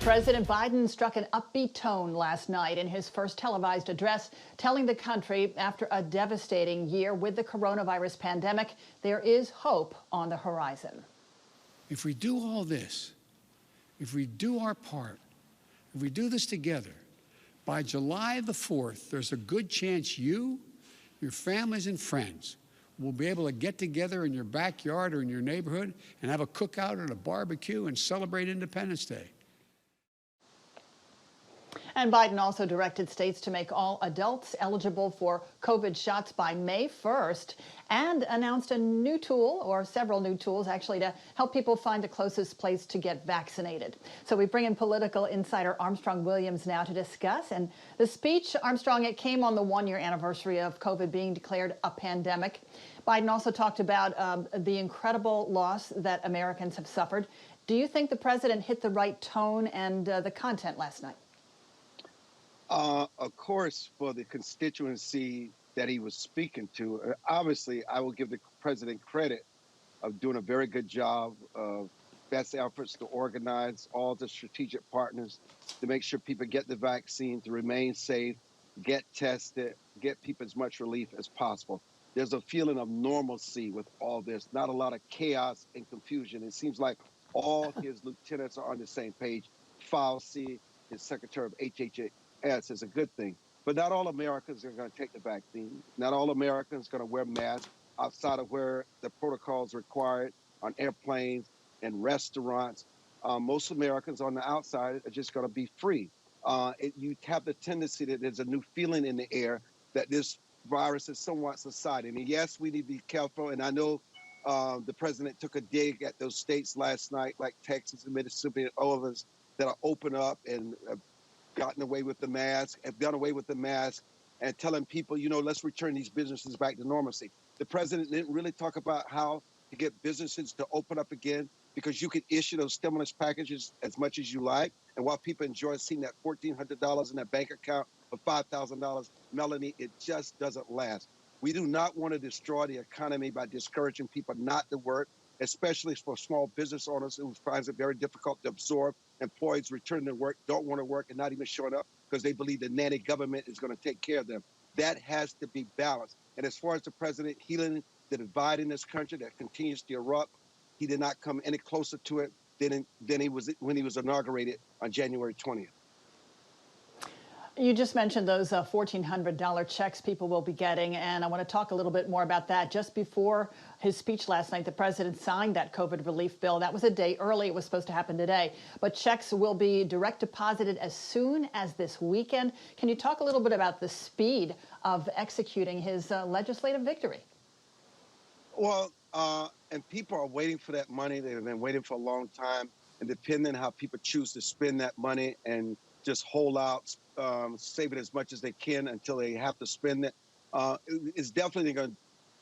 President Biden struck an upbeat tone last night in his first televised address, telling the country after a devastating year with the coronavirus pandemic, there is hope on the horizon. If we do all this, if we do our part, if we do this together, by July the 4th, there's a good chance you, your families and friends will be able to get together in your backyard or in your neighborhood and have a cookout and a barbecue and celebrate Independence Day. And Biden also directed states to make all adults eligible for COVID shots by May 1st and announced a new tool, or several new tools actually, to help people find the closest place to get vaccinated. So we bring in political insider Armstrong Williams now to discuss. And the speech, Armstrong, it came on the one-year anniversary of COVID being declared a pandemic. Biden also talked about the incredible loss that Americans have suffered. Do you think the president hit the right tone and the content last night? Of course, for the constituency that he was speaking to, obviously, I will give the president credit of doing a very good job of best efforts to organize all the strategic partners to make sure people get the vaccine, to remain safe, get tested, get people as much relief as possible. There's a feeling of normalcy with all this, not a lot of chaos and confusion. It seems like all his lieutenants are on the same page. Fauci, his secretary of HHS, is a good thing. But not all Americans are going to take the vaccine. Not all Americans are going to wear masks outside of where the protocols required on airplanes and restaurants. Most Americans on the outside are just going to be free. You have the tendency that there's a new feeling in the air that this virus is somewhat subsiding. And yes, we need to be careful. And I know the president took a dig at those states last night, like Texas and Mississippi and all of us that are open up and gotten away with the mask, have done away with the mask, and telling people, let's return these businesses back to normalcy. The president didn't really talk about how to get businesses to open up again, because you can issue those stimulus packages as much as you like. And while people enjoy seeing that $1,400 in their bank account or $5,000, Melanie, it just doesn't last. We do not want to destroy the economy by discouraging people not to work, especially for small business owners who finds it very difficult to absorb employees returning to work, don't want to work, and not even showing up because they believe the nanny government is going to take care of them. That has to be balanced. And as far as the president healing the divide in this country that continues to erupt, he did not come any closer to it than he was when he was inaugurated on January 20th. You just mentioned those $1,400 checks people will be getting, and I want to talk a little bit more about that. Just before his speech last night, the president signed that COVID relief bill. That was a day early. It was supposed to happen today. But checks will be direct deposited as soon as this weekend. Can you talk a little bit about the speed of executing his legislative victory? Well, and people are waiting for that money. They've been waiting for a long time. And depending on how people choose to spend that money and just hold out, save it as much as they can until they have to spend it. It's definitely going to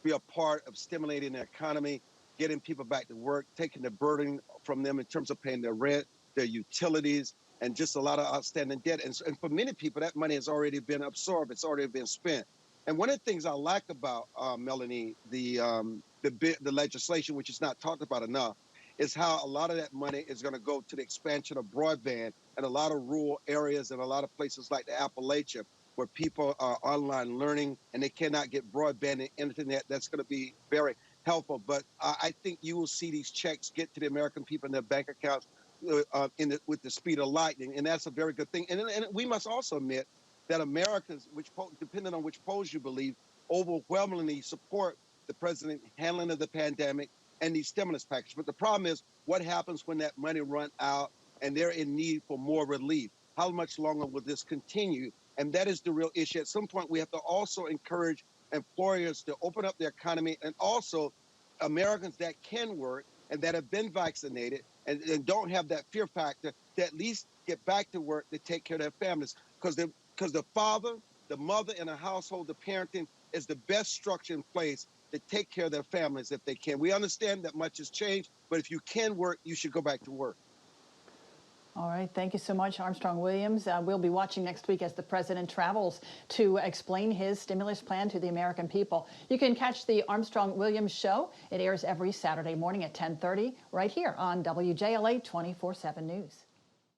be a part of stimulating the economy, getting people back to work, taking the burden from them in terms of paying their rent, their utilities, and just a lot of outstanding debt. And for many people, that money has already been absorbed. It's already been spent. And one of the things I like about, Melanie, the legislation, which is not talked about enough, is how a lot of that money is going to go to the expansion of broadband in a lot of rural areas and a lot of places like the Appalachia, where people are online learning and they cannot get broadband and internet. That's going to be very helpful. But I think you will see these checks get to the American people in their bank accounts with the speed of lightning, and that's a very good thing. And we must also admit that Americans, depending on which polls you believe, overwhelmingly support the president's handling of the pandemic and these stimulus packages. But the problem is, what happens when that money runs out and they're in need for more relief? How much longer will this continue? And that is the real issue. At some point, we have to also encourage employers to open up their economy, and also Americans that can work and that have been vaccinated and don't have that fear factor to at least get back to work to take care of their families. Because the father, the mother in a household, the parenting is the best structure in place to take care of their families if they can. We understand that much has changed, but if you can work, you should go back to work. All right. Thank you so much, Armstrong Williams. We'll be watching next week as the president travels to explain his stimulus plan to the American people. You can catch the Armstrong Williams show. It airs every Saturday morning at 10:30 right here on WJLA 24/7 News.